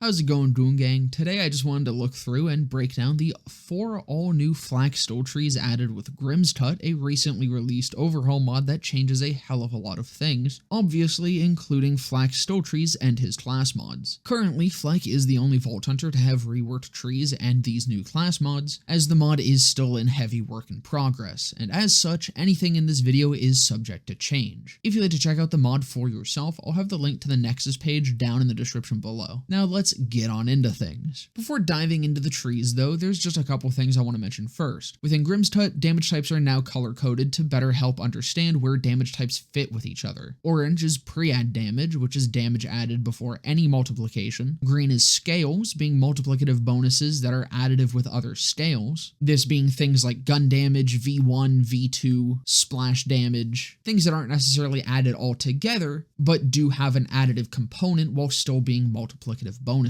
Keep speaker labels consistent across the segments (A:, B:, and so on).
A: How's it going, Goon Gang? Today I just wanted to look through and break down the 4 all-new Flak Stoll trees added with Grimm's Tut, a recently released Overhaul mod that changes a hell of a lot of things, obviously including Flak Stoll trees and his class mods. Currently, Flak is the only Vault Hunter to have reworked trees and these new class mods, as the mod is still in heavy work in progress, and as such, anything in this video is subject to change. If you'd like to check out the mod for yourself, I'll have the link to the Nexus page down in the description below. Now let's get on into things. Before diving into the trees though, there's just a couple things I want to mention first. Within Grimm's Tut, damage types are now color-coded to better help understand where damage types fit with each other. Orange is pre-add damage, which is damage added before any multiplication. Green is scales, being multiplicative bonuses that are additive with other scales. This being things like gun damage, V1, V2, splash damage, things that aren't necessarily added all together, but do have an additive component while still being multiplicative bonuses.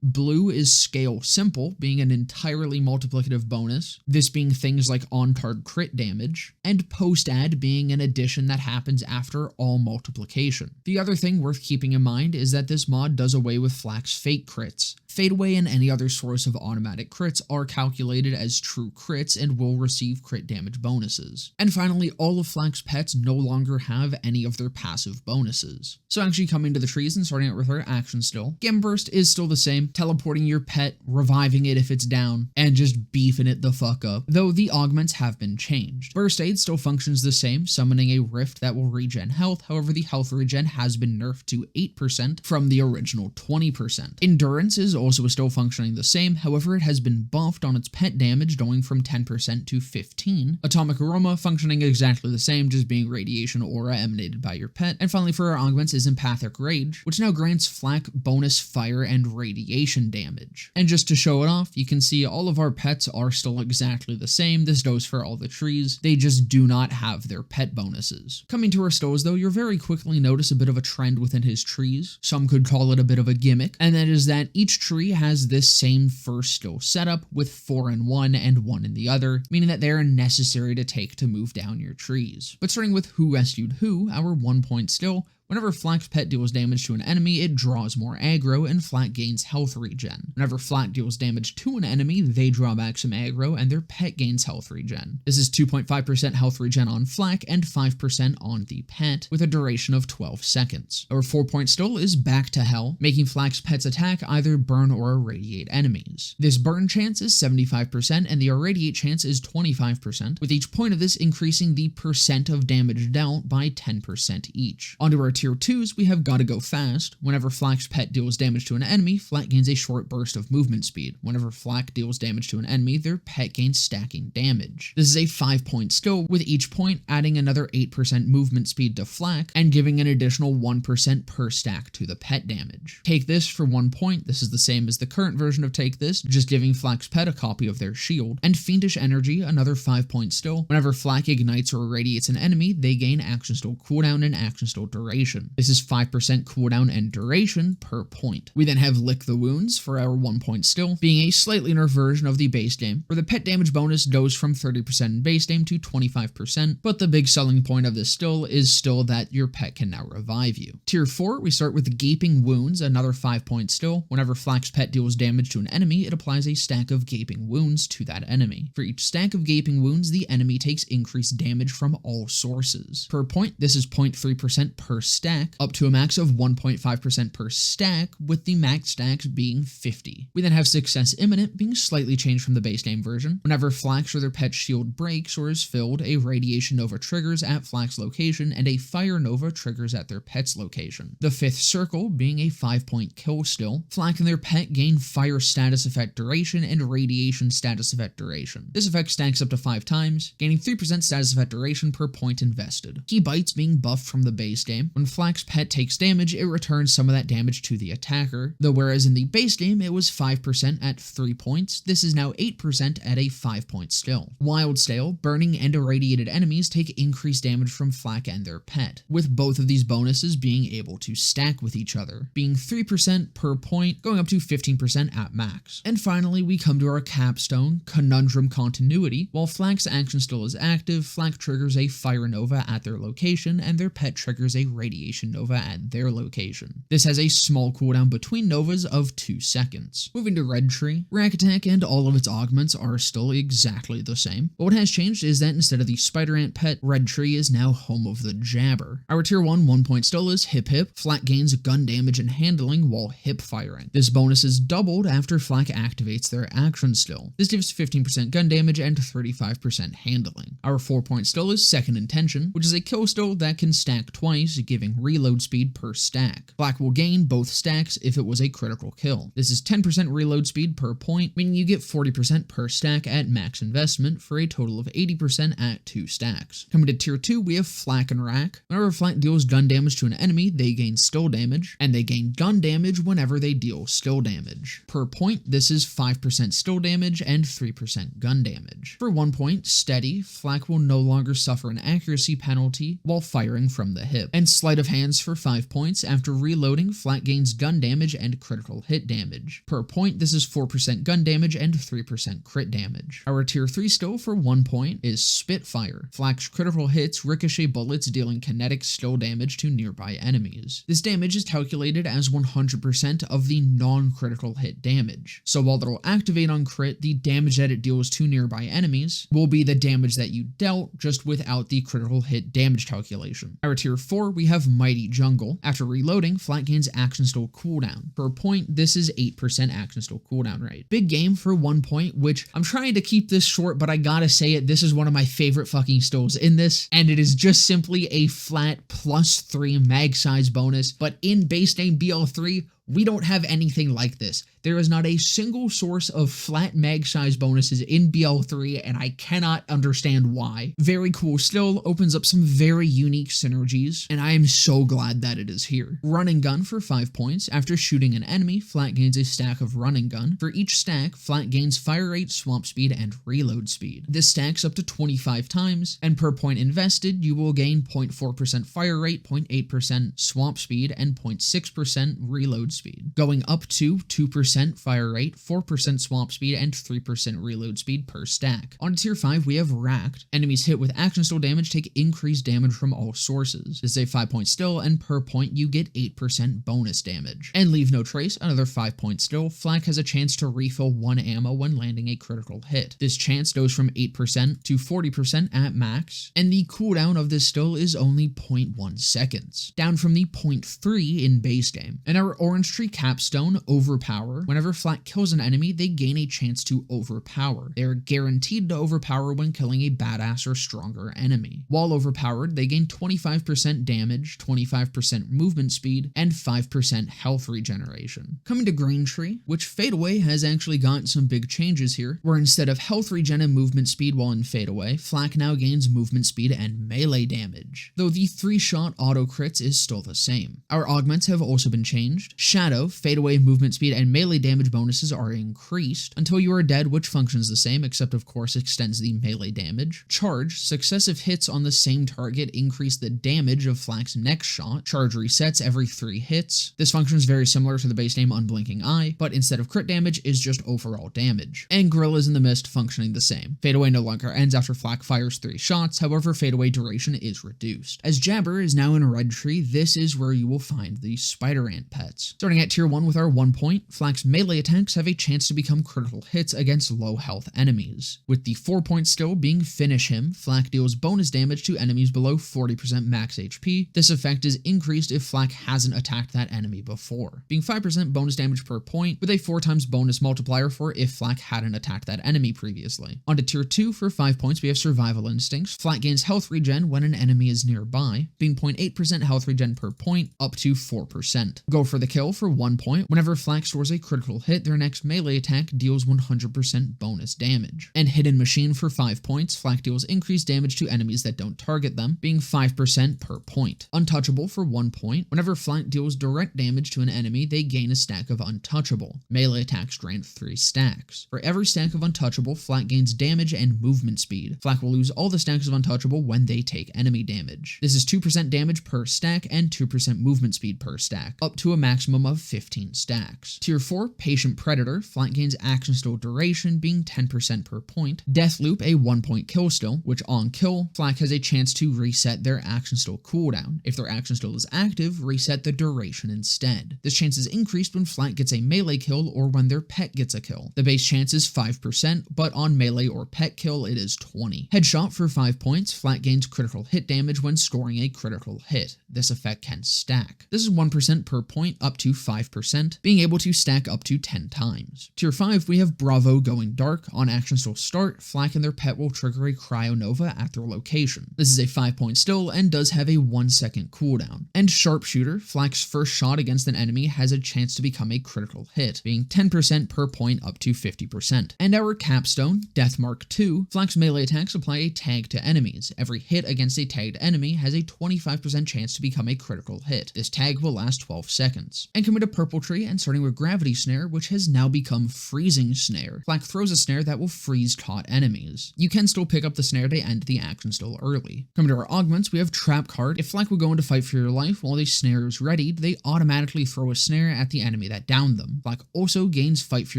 A: Blue is scale simple, being an entirely multiplicative bonus, this being things like on-target crit damage, and post-add being an addition that happens after all multiplication. The other thing worth keeping in mind is that this mod does away with Flak's fake crits. Fadeaway and any other source of automatic crits are calculated as true crits and will receive crit damage bonuses. And finally, all of Flak's pets no longer have any of their passive bonuses. So actually coming to the trees and starting out with our action still, Gem Burst is still the same, teleporting your pet, reviving it if it's down, and just beefing it the fuck up, though the augments have been changed. Burst Aid still functions the same, summoning a rift that will regen health, however the health regen has been nerfed to 8% from the original 20%. Endurance is also still functioning the same, however it has been buffed on its pet damage, going from 10% to 15%. Atomic Aroma functioning exactly the same, just being radiation aura emanated by your pet. And finally for our augments is Empathic Rage, which now grants Flak bonus fire and radiation damage. And just to show it off, you can see all of our pets are still exactly the same. This goes for all the trees, they just do not have their pet bonuses. Coming to our stills though, you'll very quickly notice a bit of a trend within his trees. Some could call it a bit of a gimmick, and that is that each tree has this same first still setup with 4 in one and 1 in the other, meaning that they are necessary to take to move down your trees. But starting with Who Rescued Who, our 1 point still, whenever Flak's pet deals damage to an enemy, it draws more aggro and Flak gains health regen. Whenever Flak deals damage to an enemy, they draw back some aggro and their pet gains health regen. This is 2.5% health regen on Flak and 5% on the pet, with a duration of 12 seconds. Our 4 point still is Back to Hell, making Flak's pet's attack either burn or irradiate enemies. This burn chance is 75% and the irradiate chance is 25%, with each point of this increasing the percent of damage dealt by 10% each. Onto our tier 2s, we have Gotta Go Fast. Whenever Flak's pet deals damage to an enemy, Flak gains a short burst of movement speed. Whenever Flak deals damage to an enemy, their pet gains stacking damage. This is a 5 point still, with each point adding another 8% movement speed to Flak and giving an additional 1% per stack to the pet damage. Take This for 1 point, this is the same as the current version of Take This, just giving Flak's pet a copy of their shield. And Fiendish Energy, another 5 point still. Whenever Flak ignites or irradiates an enemy, they gain action still cooldown and action still duration. This is 5% cooldown and duration per point. We then have Lick the Wounds for our 1 point still, being a slightly nerfed version of the base game, where the pet damage bonus goes from 30% in base game to 25%, but the big selling point of this still is still that your pet can now revive you. Tier 4, we start with Gaping Wounds, another 5 point still. Whenever Flak's pet deals damage to an enemy, it applies a stack of Gaping Wounds to that enemy. For each stack of Gaping Wounds, the enemy takes increased damage from all sources. Per point, this is 0.3% per stack, up to a max of 1.5% per stack, with the max stacks being 50. We then have Success Imminent, being slightly changed from the base game version. Whenever Flak's or their pet's shield breaks or is filled, a Radiation Nova triggers at Flak's location and a Fire Nova triggers at their pet's location. The 5th Circle, being a 5 point kill still, Flak and their pet gain Fire status effect duration and Radiation status effect duration. This effect stacks up to 5 times, gaining 3% status effect duration per point invested. Key Bites being buffed from the base game. When Flak's pet takes damage, it returns some of that damage to the attacker, though whereas in the base game it was 5% at 3 points, this is now 8% at a 5 point still. Wild Stale, burning and irradiated enemies take increased damage from Flak and their pet, with both of these bonuses being able to stack with each other, being 3% per point, going up to 15% at max. And finally, we come to our capstone, Conundrum Continuity. While Flak's action still is active, Flak triggers a Fire Nova at their location, and their pet triggers a Radiation radiation nova at their location. This has a small cooldown between novas of 2 seconds. Moving to Red Tree, Rack Attack and all of its augments are still exactly the same, but what has changed is that instead of the Spider Ant pet, Red Tree is now home of the Jabber. Our tier 1 point still is Hip Hip. Flak gains gun damage and handling while hip firing. This bonus is doubled after Flak activates their action still. This gives 15% gun damage and 35% handling. Our 4-point still is Second Intention, which is a kill still that can stack twice, giving reload speed per stack. Flak will gain both stacks if it was a critical kill. This is 10% reload speed per point, meaning you get 40% per stack at max investment for a total of 80% at 2 stacks. Coming to tier 2, we have Flak and Rack. Whenever Flak deals gun damage to an enemy, they gain still damage, and they gain gun damage whenever they deal still damage. Per point, this is 5% still damage and 3% gun damage. For 1 point, Steady, Flak will no longer suffer an accuracy penalty while firing from the hip. And Sleight of Hands for 5 points, after reloading, Flak gains gun damage and critical hit damage. Per point, this is 4% gun damage and 3% crit damage. Our tier 3 still for 1 point is Spitfire. Flak's critical hits ricochet bullets, dealing kinetic still damage to nearby enemies. This damage is calculated as 100% of the non-critical hit damage. So while it'll activate on crit, the damage that it deals to nearby enemies will be the damage that you dealt, just without the critical hit damage calculation. Our tier 4, we have Mighty Jungle. After reloading, Flak gains action still cooldown. Per point, this is 8% action still cooldown rate. Big game for 1 point, which I'm trying to keep this short, but I gotta say it, this is one of my favorite fucking stills in this, and it is just simply a flat +3 mag size bonus, but in base name BL3, we don't have anything like this. There is not a single source of flat mag size bonuses in BL3, and I cannot understand why. Very cool still, opens up some very unique synergies, and I am so glad that it is here. Running Gun for 5 points. After shooting an enemy, Flak gains a stack of Running Gun. For each stack, Flak gains fire rate, swamp speed, and reload speed. This stacks up to 25 times, and per point invested, you will gain 0.4% fire rate, 0.8% swamp speed, and 0.6% reload speed, going up to 2% fire rate, 4% swamp speed, and 3% reload speed per stack. On tier 5, we have Racked. Enemies hit with action still damage take increased damage from all sources. This is a 5-point still, and per point you get 8% bonus damage. And Leave No Trace, another 5-point still. Flak has a chance to refill 1 ammo when landing a critical hit. This chance goes from 8% to 40% at max, and the cooldown of this still is only 0.1 seconds, down from the 0.3 in base game. And our Orange Tree Capstone, Overpower. Whenever Flak kills an enemy, they gain a chance to overpower. They are guaranteed to overpower when killing a badass or stronger enemy. While overpowered, they gain 25% damage, 25% movement speed, and 5% health regeneration. Coming to Green Tree, which Fadeaway has actually got some big changes here, where instead of health regen and movement speed while in Fadeaway, Flak now gains movement speed and melee damage, though the 3-shot auto crits is still the same. Our augments have also been changed. Shadow, Fadeaway movement speed, and melee damage bonuses are increased until you are dead, which functions the same, except of course extends the melee damage. Charge, successive hits on the same target increase the damage of Flak's next shot. Charge resets every 3 hits. This functions very similar to the base name Unblinking Eye, but instead of crit damage is just overall damage. And Gorillas in the Mist functioning the same. Fadeaway no longer ends after Flak fires 3 shots, however Fadeaway duration is reduced. As Jabber is now in Red Tree, this is where you will find the Spider Ant pets. Starting at tier 1 with our 1 point, Flak's melee attacks have a chance to become critical hits against low health enemies. With the 4-point still being Finish Him, Flak deals bonus damage to enemies below 40% max HP. This effect is increased if Flak hasn't attacked that enemy before, being 5% bonus damage per point, with a 4 times bonus multiplier for if Flak hadn't attacked that enemy previously. On to tier 2 for 5 points, we have Survival Instincts. Flak gains health regen when an enemy is nearby, being 0.8% health regen per point, up to 4%. Go for the Kill for 1 point. Whenever Flak stores a critical hit, their next melee attack deals 100% bonus damage. And Hidden Machine for 5 points, Flak deals increased damage to enemies that don't target them, being 5% per point. Untouchable for 1 point. Whenever Flak deals direct damage to an enemy, they gain a stack of Untouchable. Melee attacks drain 3 stacks. For every stack of Untouchable, Flak gains damage and movement speed. Flak will lose all the stacks of Untouchable when they take enemy damage. This is 2% damage per stack and 2% movement speed per stack, up to a maximum maximum of 15 stacks. Tier 4, Patient Predator, flat gains action still duration being 10% per point. Deathloop, a 1-point kill still, which on kill, Flak has a chance to reset their action still cooldown. If their action still is active, reset the duration instead. This chance is increased when Flak gets a melee kill or when their pet gets a kill. The base chance is 5%, but on melee or pet kill it is 20. Headshot for 5 points, Flak gains critical hit damage when scoring a critical hit. This effect can stack. This is 1% per point up to 5%, being able to stack up to 10 times. Tier 5, we have Bravo Going Dark. On action still start, Flak and their pet will trigger a Cryonova at their location. This is a 5-point still and does have a 1-second cooldown. And Sharpshooter, Flak's first shot against an enemy has a chance to become a critical hit, being 10% per point up to 50%. And our capstone, Deathmark 2, Flak's melee attacks apply a tag to enemies. Every hit against a tagged enemy has a 25% chance to become a critical hit. This tag will last 12 seconds. And coming to Purple Tree and starting with Gravity Snare, which has now become Freezing Snare. Flak throws a snare that will freeze taut enemies. You can still pick up the snare to end the action still early. Coming to our augments, we have Trap Card. If Flak will go into fight for your life while the snare is readied, they automatically throw a snare at the enemy that downed them. Flak also gains fight for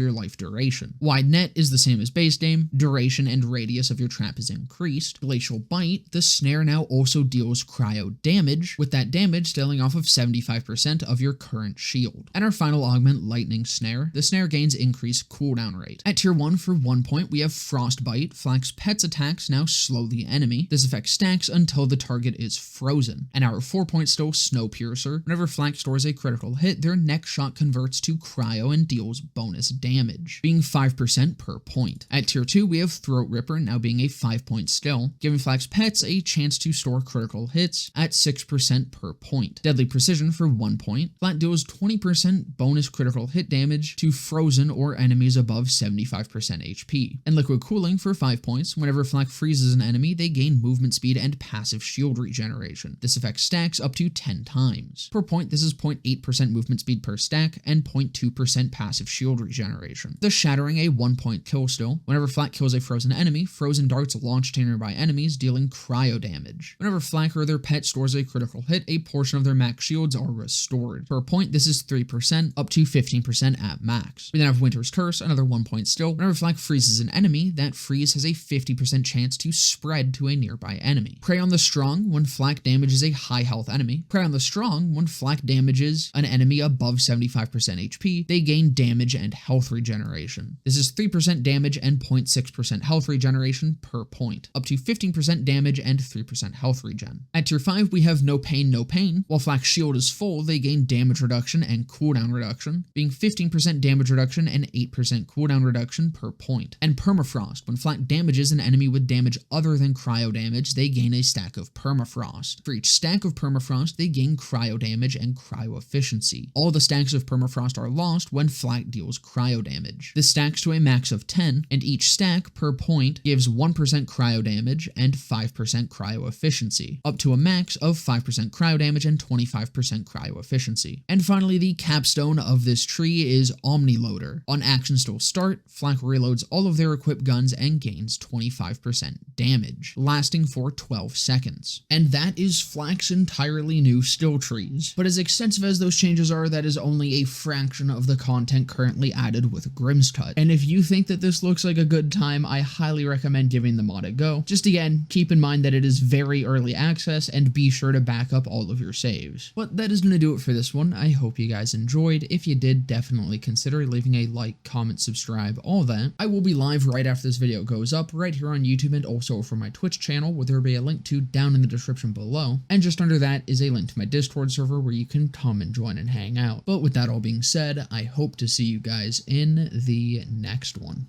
A: your life duration. Wide Net is the same as base game. Duration and radius of your trap is increased. Glacial Bite, the snare now also deals cryo damage, with that damage scaling off of 75% of your current shield. And our final augment, Lightning Snare. The snare gains increased cooldown rate. At tier 1 for 1 point, we have Frostbite. Flak's pet's attacks now slow the enemy. This effect stacks until the target is frozen. And our 4-point still, Snowpiercer. Whenever Flak stores a critical hit, their next shot converts to cryo and deals bonus damage, being 5% per point. At tier 2, we have Throat Ripper, now being a 5-point still, giving Flak's pets a chance to store critical hits at 6% per point. Deadly Precision for 1 point. Flak deals 20% bonus critical hit damage to frozen or enemies above 75% HP. And Liquid Cooling for 5 points. Whenever Flak freezes an enemy, they gain movement speed and passive shield regeneration. This effect stacks up to 10 times. Per point, this is 0.8% movement speed per stack and 0.2% passive shield regeneration. The Shattering, a 1-point kill still. Whenever Flak kills a frozen enemy, frozen darts launch to nearby enemies, dealing cryo damage. Whenever Flak or their pet stores a critical hit, a portion of their max shields are restored. Per point, this is 3% up to 15% at max. We then have Winter's Curse, another 1-point still. Whenever Flak freezes an enemy, that freeze has a 50% chance to spread to a nearby enemy. Prey on the Strong, when Flak damages a high health enemy. Prey on the Strong, when Flak damages an enemy above 75% HP, they gain damage and health regeneration. This is 3% damage and 0.6% health regeneration per point, up to 15% damage and 3% health regen. At tier 5, we have No Pain, No Pain. While Flak's shield is full, they gain damage reduction and cooldown reduction, being 15% damage reduction and 8% cooldown reduction per point. And Permafrost, when Flak damages an enemy with damage other than cryo damage, they gain a stack of Permafrost. For each stack of Permafrost, they gain cryo damage and cryo efficiency. All the stacks of Permafrost are lost when Flak deals cryo damage. This stacks to a max of 10, and each stack per point gives 1% cryo damage and 5% cryo efficiency, up to a max of 5% cryo damage and 25% cryo efficiency. And finally, the capstone of this tree is Omniloader. On action still start, Flak reloads all of their equipped guns and gains 25% damage, lasting for 12 seconds. And that is Flak's entirely new still trees. But as extensive as those changes are, that is only a fraction of the content currently added with Grimm's Cut. And if you think that this looks like a good time, I highly recommend giving the mod a go. Just again, keep in mind that it is very early access and be sure to back up all of your saves. But that is going to do it for this one. I hope you guys enjoyed. If you did, definitely consider leaving a like, comment, subscribe, all that. I will be live right after this video goes up, right here on YouTube and also for my Twitch channel, where there will be a link to down in the description below. And just under that is a link to my Discord server where you can come and join and hang out. But with that all being said, I hope to see you guys in the next one.